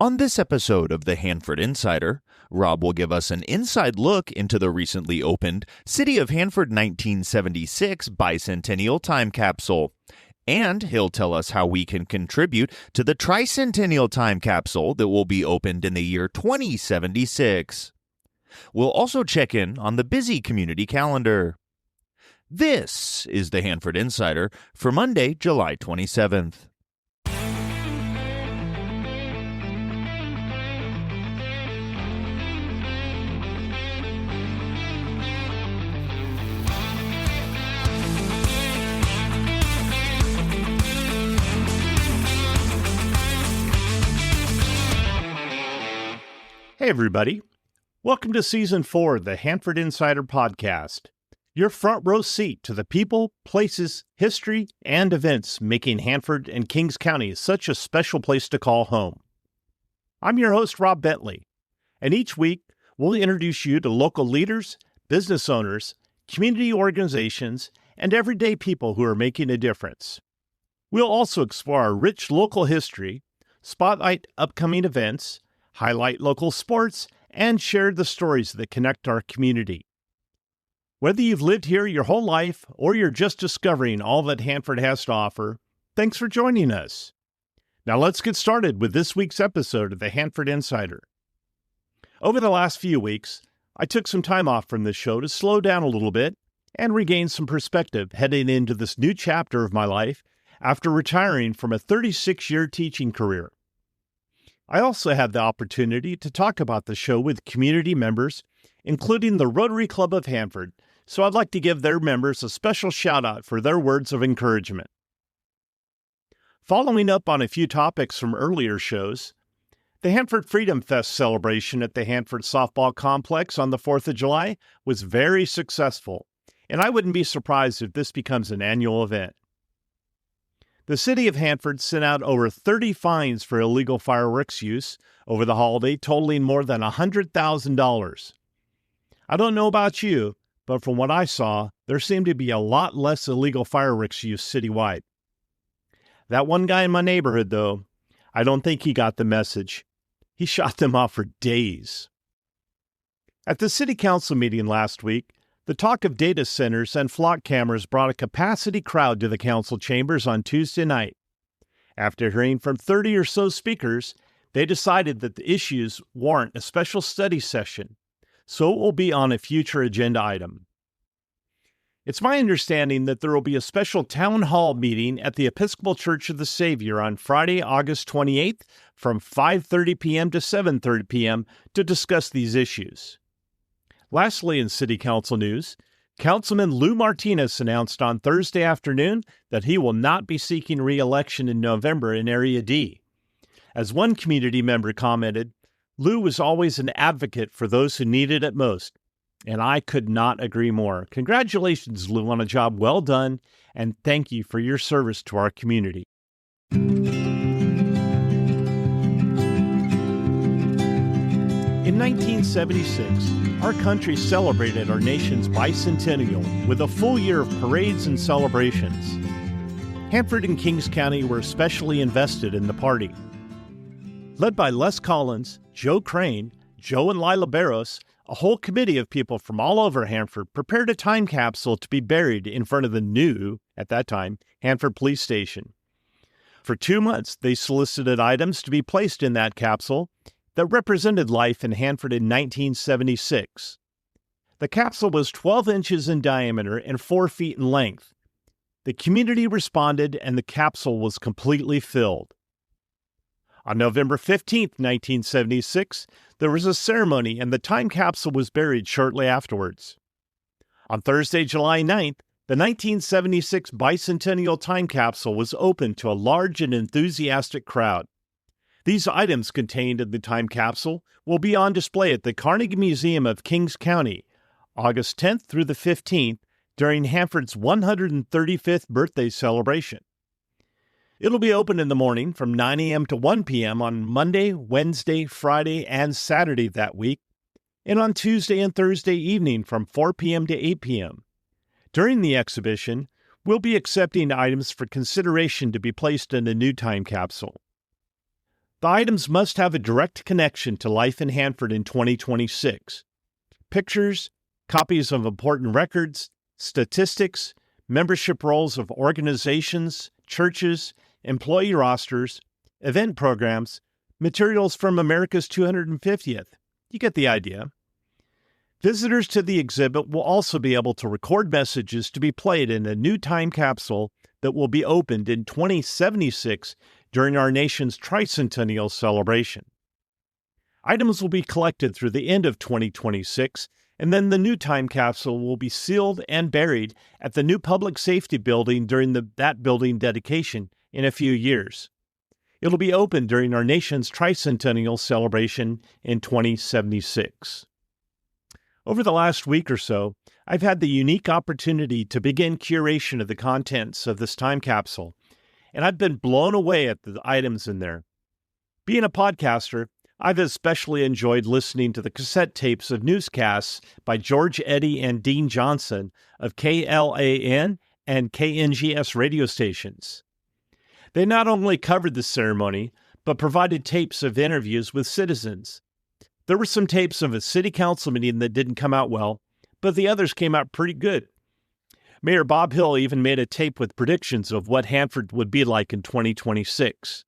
On this episode of the Hanford Insider, Rob will give us an inside look into the recently opened City of Hanford 1976 Bicentennial Time Capsule. And he'll tell us how we can contribute to the Tricentennial Time Capsule that will be opened in the year 2076. We'll also check in on the busy community calendar. This is the Hanford Insider for Monday, July 27th. Hey everybody, welcome to Season 4 of the Hanford Insider Podcast, your front row seat to the people, places, history, and events making Hanford and Kings County such a special place to call home. I'm your host, Rob Bentley, and each week we'll introduce you to local leaders, business owners, community organizations, and everyday people who are making a difference. We'll also explore our rich local history, spotlight upcoming events, highlight local sports, and share the stories that connect our community. Whether you've lived here your whole life or you're just discovering all that Hanford has to offer, thanks for joining us. Now let's get started with this week's episode of the Hanford Insider. Over the last few weeks, I took some time off from this show to slow down a little bit and regain some perspective heading into this new chapter of my life after retiring from a 36-year teaching career. I also had the opportunity to talk about the show with community members, including the Rotary Club of Hanford, so I'd like to give their members a special shout-out for their words of encouragement. Following up on a few topics from earlier shows, the Hanford Freedom Fest celebration at the Hanford Softball Complex on the 4th of July was very successful, and I wouldn't be surprised if this becomes an annual event. The City of Hanford sent out over 30 fines for illegal fireworks use over the holiday, totaling more than $100,000. I don't know about you, but from what I saw, there seemed to be a lot less illegal fireworks use citywide. That one guy in my neighborhood, though, I don't think he got the message. He shot them off for days. At the City Council meeting last week, the talk of data centers and flock cameras brought a capacity crowd to the council chambers on Tuesday night. After hearing from 30 or so speakers, they decided that the issues warrant a special study session, so it will be on a future agenda item. It's my understanding that there will be a special town hall meeting at the Episcopal Church of the Savior on Friday, August 28th from 5:30 p.m. to 7:30 p.m. to discuss these issues. Lastly, in City Council news, Councilman Lou Martinez announced on Thursday afternoon that he will not be seeking re-election in November in Area D. As one community member commented, Lou was always an advocate for those who needed it most, and I could not agree more. Congratulations, Lou, on a job well done, and thank you for your service to our community. In 1976, our country celebrated our nation's bicentennial with a full year of parades and celebrations. Hanford and Kings County were especially invested in the party. Led by Les Collins, Joe Crane, Joe and Lila Barros, a whole committee of people from all over Hanford prepared a time capsule to be buried in front of the new, at that time, Hanford Police Station. For 2 months, they solicited items to be placed in that capsule that represented life in Hanford in 1976. The capsule was 12 inches in diameter and 4 feet in length. The community responded and the capsule was completely filled. On November 15, 1976, there was a ceremony and the time capsule was buried shortly afterwards. On Thursday, July 9th, the 1976 Bicentennial Time Capsule was opened to a large and enthusiastic crowd. These items contained in the time capsule will be on display at the Carnegie Museum of Kings County, August 10th through the 15th, during Hanford's 135th birthday celebration. It'll be open in the morning from 9 a.m. to 1 p.m. on Monday, Wednesday, Friday, and Saturday that week, and on Tuesday and Thursday evening from 4 p.m. to 8 p.m. During the exhibition, we'll be accepting items for consideration to be placed in the new time capsule. The items must have a direct connection to life in Hanford in 2026. Pictures, copies of important records, statistics, membership rolls of organizations, churches, employee rosters, event programs, materials from America's 250th. You get the idea. Visitors to the exhibit will also be able to record messages to be played in a new time capsule that will be opened in 2076 during our nation's tricentennial celebration. Items will be collected through the end of 2026, and then the new time capsule will be sealed and buried at the new public safety building during that building dedication in a few years. It'll be opened during our nation's tricentennial celebration in 2076. Over the last week or so, I've had the unique opportunity to begin curation of the contents of this time capsule, and I've been blown away at the items in there. Being a podcaster, I've especially enjoyed listening to the cassette tapes of newscasts by George Eddy and Dean Johnson of KLAN and KNGS radio stations. They not only covered the ceremony, but provided tapes of interviews with citizens. There were some tapes of a city council meeting that didn't come out well, but the others came out pretty good. Mayor Bob Hill even made a tape with predictions of what Hanford would be like in 2026.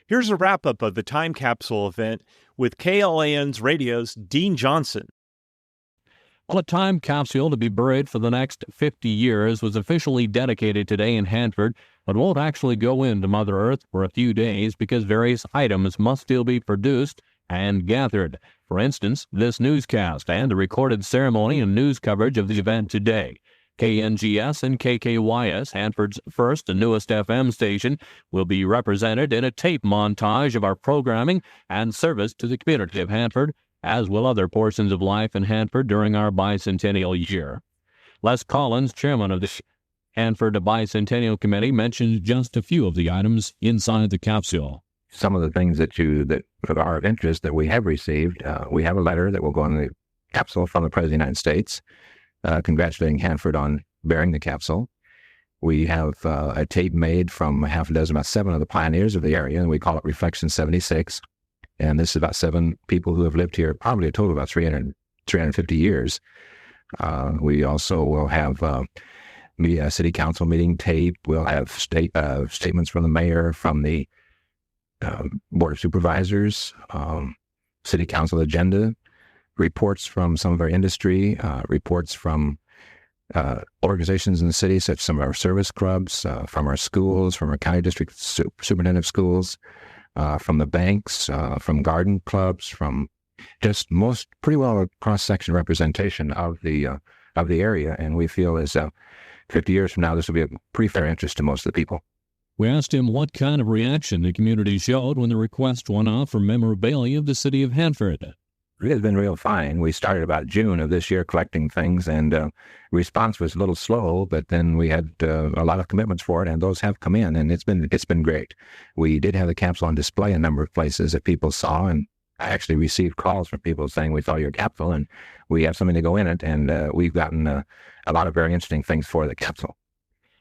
Here's a wrap-up of the time capsule event with KLAN's radio's Dean Johnson. Well, a time capsule to be buried for the next 50 years was officially dedicated today in Hanford, but won't actually go into Mother Earth for a few days because various items must still be produced and gathered. For instance, this newscast and the recorded ceremony and news coverage of the event today. KNGS and KKYS, Hanford's first and newest FM station, will be represented in a tape montage of our programming and service to the community of Hanford, as will other portions of life in Hanford during our bicentennial year. Les Collins, chairman of the Hanford Bicentennial Committee, mentions just a few of the items inside the capsule. Some of the things that are of interest that we have received, we have a letter that will go in the capsule from the President of the United States, congratulating Hanford on bearing the capsule. We have a tape made from about 7 of the pioneers of the area, and we call it Reflection 76. And this is about 7 people who have lived here, probably a total of about 350 years. We also will have a city council meeting tape. We'll have statements from the mayor, from the Board of Supervisors, city council agenda, reports from some of our industry, reports from organizations in the city, such as some of our service clubs, from our schools, from our county district superintendent schools, from the banks, from garden clubs, from just pretty well a cross-section representation of the area. And we feel as 50 years from now, this will be a pretty fair interest to most of the people. We asked him what kind of reaction the community showed when the request went out for memorabilia of the city of Hanford. It has been real fine. We started about June of this year collecting things, and response was a little slow, but then we had a lot of commitments for it, and those have come in, and it's been great. We did have the capsule on display in a number of places that people saw, and I actually received calls from people saying, we saw your capsule, and we have something to go in it, and we've gotten a lot of very interesting things for the capsule.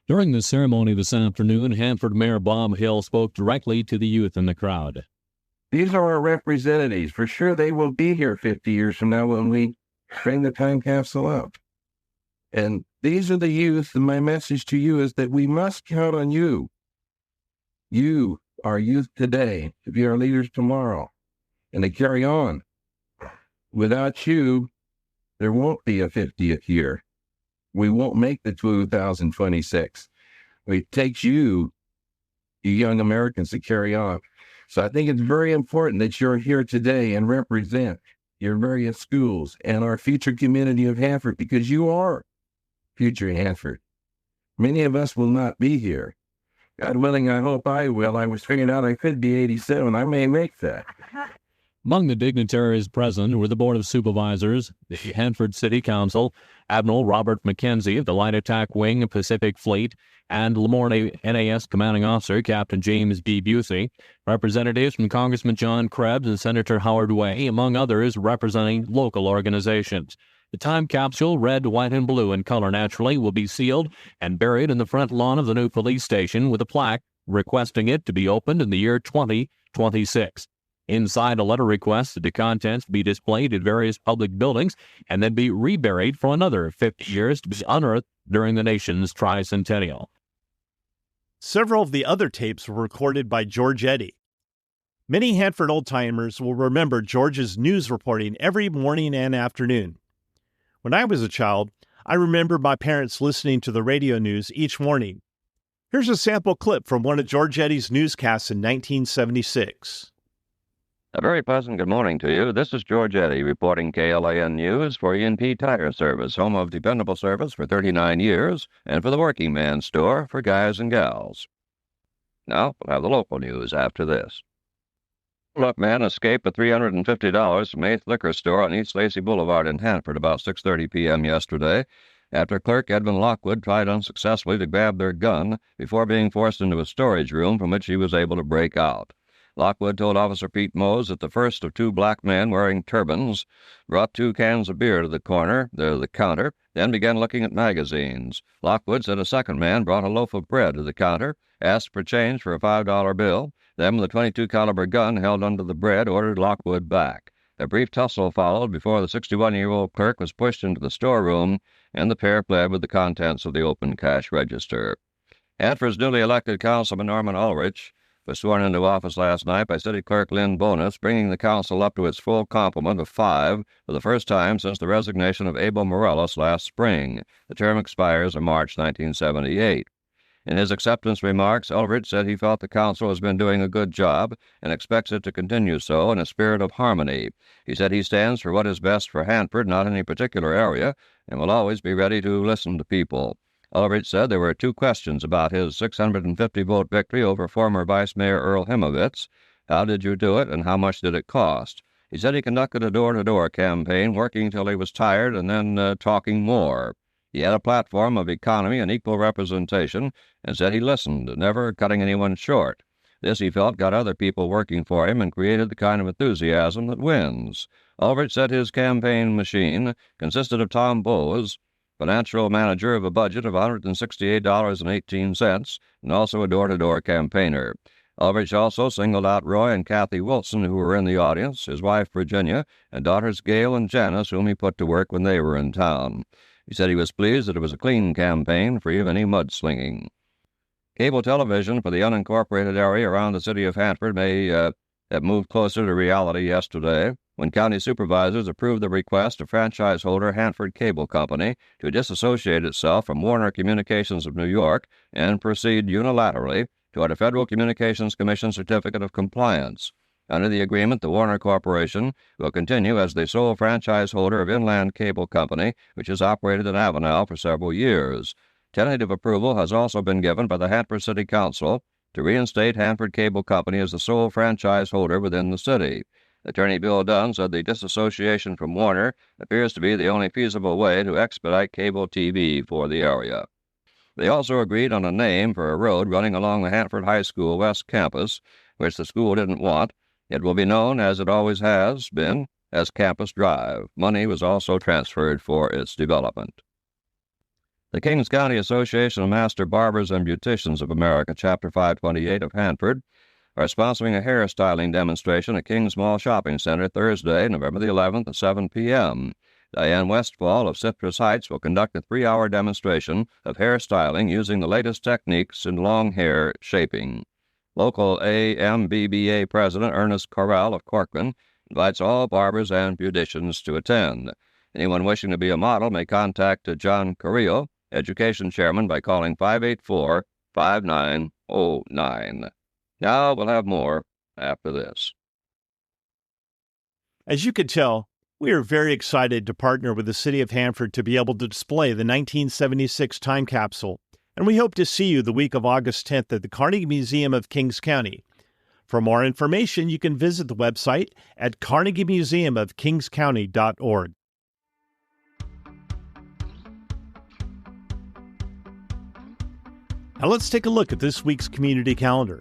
During the ceremony this afternoon, Hanford Mayor Bob Hill spoke directly to the youth in the crowd. These are our representatives. For sure, they will be here 50 years from now when we bring the time capsule up. And these are the youth, and my message to you is that we must count on you. You are youth today to be our leaders tomorrow and to carry on. Without you, there won't be a 50th year. We won't make the 2026. It takes you young Americans, to carry on. So I think it's very important that you're here today and represent your various schools and our future community of Hanford, because you are future Hanford. Many of us will not be here. God willing, I hope I will. I was figuring out I could be 87. I may make that. Among the dignitaries present were the Board of Supervisors, the Hanford City Council, Admiral Robert McKenzie of the Light Attack Wing Pacific Fleet, and Lamorne NAS Commanding Officer Captain James B. Busey, representatives from Congressman John Krebs and Senator Howard Way, among others representing local organizations. The time capsule, red, white, and blue in color naturally, will be sealed and buried in the front lawn of the new police station with a plaque requesting it to be opened in the year 20 26. Inside, a letter requests the contents be displayed at various public buildings and then be reburied for another 50 years to be unearthed during the nation's tricentennial. Several of the other tapes were recorded by George Eddy. Many Hanford old-timers will remember George's news reporting every morning and afternoon. When I was a child, I remember my parents listening to the radio news each morning. Here's a sample clip from one of George Eddy's newscasts in 1976. A very pleasant good morning to you. This is George Eddy reporting KLAN News for E&P Tire Service, home of dependable service for 39 years, and for the working man's store for guys and gals. Now, we'll have the local news after this. Look, man escaped with $350 from 8th Liquor Store on East Lacey Boulevard in Hanford about 6:30 p.m. yesterday, after clerk Edwin Lockwood tried unsuccessfully to grab their gun before being forced into a storage room from which he was able to break out. Lockwood told Officer Pete Mose that the first of two black men wearing turbans brought 2 cans of beer to the counter, then began looking at magazines. Lockwood said a second man brought a loaf of bread to the counter, asked for change for a $5 bill, then with a .22 caliber gun held under the bread, ordered Lockwood back. A brief tussle followed before the 61-year-old clerk was pushed into the storeroom, and the pair fled with the contents of the open cash register. Hanford's newly elected Councilman Norman Ulrich was sworn into office last night by City Clerk Lynn Bonus, bringing the council up to its full complement of 5 for the first time since the resignation of Abel Morales last spring. The term expires in March 1978. In his acceptance remarks, Ulrich said he felt the council has been doing a good job and expects it to continue so in a spirit of harmony. He said he stands for what is best for Hanford, not any particular area, and will always be ready to listen to people. Ulrich said there were 2 questions about his 650-vote victory over former Vice Mayor Earl Himovitz. How did you do it, and how much did it cost? He said he conducted a door-to-door campaign, working till he was tired and then talking more. He had a platform of economy and equal representation, and said he listened, never cutting anyone short. This, he felt, got other people working for him and created the kind of enthusiasm that wins. Ulrich said his campaign machine consisted of Tom Bowes, financial manager of a budget of $168.18, and also a door-to-door campaigner. Ulrich also singled out Roy and Kathy Wilson, who were in the audience, his wife Virginia, and daughters Gail and Janice, whom he put to work when they were in town. He said he was pleased that it was a clean campaign, free of any mudslinging. Cable television for the unincorporated area around the city of Hanford may have moved closer to reality yesterday, when county supervisors approved the request of franchise holder Hanford Cable Company to disassociate itself from Warner Communications of New York and proceed unilaterally toward a Federal Communications Commission certificate of compliance. Under the agreement, the Warner Corporation will continue as the sole franchise holder of Inland Cable Company, which has operated in Avenel for several years. Tentative approval has also been given by the Hanford City Council to reinstate Hanford Cable Company as the sole franchise holder within the city. Attorney Bill Dunn said the disassociation from Warner appears to be the only feasible way to expedite cable TV for the area. They also agreed on a name for a road running along the Hanford High School West Campus, which the school didn't want. It will be known, as it always has been, as Campus Drive. Money was also transferred for its development. The Kings County Association of Master Barbers and Beauticians of America, Chapter 528 of Hanford, are sponsoring a hairstyling demonstration at Kings Mall Shopping Center Thursday, November the 11th at 7 p.m. Diane Westfall of Citrus Heights will conduct a 3-hour demonstration of hairstyling using the latest techniques in long hair shaping. Local AMBBA President Ernest Correll of Corcoran invites all barbers and beauticians to attend. Anyone wishing to be a model may contact John Carrillo, Education Chairman, by calling 584-5909. Now we'll have more after this. As you could tell, we are very excited to partner with the City of Hanford to be able to display the 1976 time capsule, and we hope to see you the week of August 10th at the Carnegie Museum of Kings County. For more information, you can visit the website at carnegiemuseumofkingscounty.org. Now let's take a look at this week's community calendar.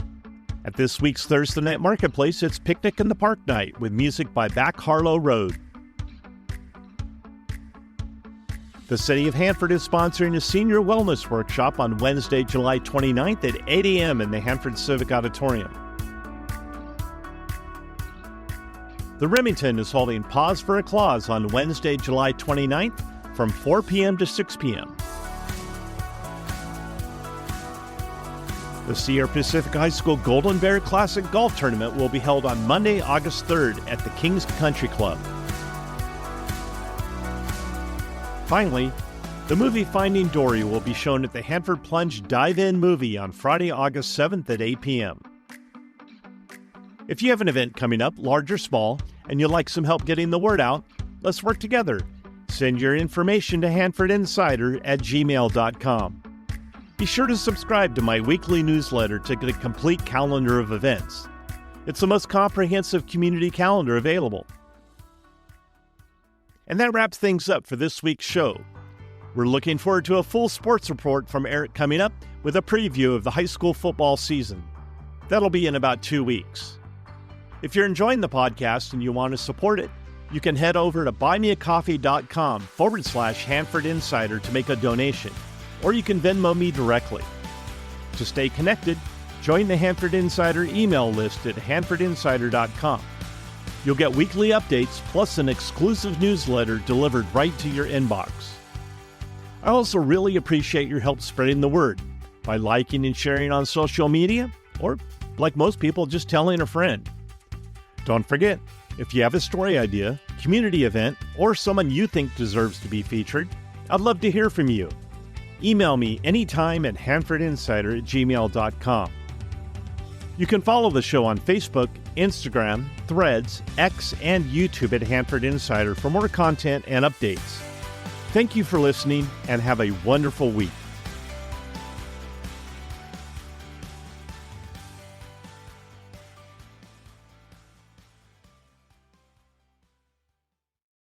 At this week's Thursday Night Marketplace, it's Picnic in the Park Night with music by Back Harlow Road. The City of Hanford is sponsoring a senior wellness workshop on Wednesday, July 29th at 8 a.m. in the Hanford Civic Auditorium. The Remington is holding Pause for a Clause on Wednesday, July 29th from 4 p.m. to 6 p.m. The Sierra Pacific High School Golden Bear Classic Golf Tournament will be held on Monday, August 3rd at the Kings Country Club. Finally, the movie Finding Dory will be shown at the Hanford Plunge Dive-In Movie on Friday, August 7th at 8 p.m. If you have an event coming up, large or small, and you'd like some help getting the word out, let's work together. Send your information to hanfordinsider@gmail.com. Be sure to subscribe to my weekly newsletter to get a complete calendar of events. It's the most comprehensive community calendar available. And that wraps things up for this week's show. We're looking forward to a full sports report from Eric coming up with a preview of the high school football season. That'll be in about 2 weeks. If you're enjoying the podcast and you want to support it, you can head over to buymeacoffee.com/Hanford Insider to make a donation, or you can Venmo me directly. To stay connected, join the Hanford Insider email list at hanfordinsider.com. You'll get weekly updates plus an exclusive newsletter delivered right to your inbox. I also really appreciate your help spreading the word by liking and sharing on social media, or, like most people, just telling a friend. Don't forget, if you have a story idea, community event, or someone you think deserves to be featured, I'd love to hear from you. Email me anytime at hanfordinsider@gmail.com. You can follow the show on Facebook, Instagram, Threads, X, and YouTube at Hanford Insider for more content and updates. Thank you for listening, and have a wonderful week.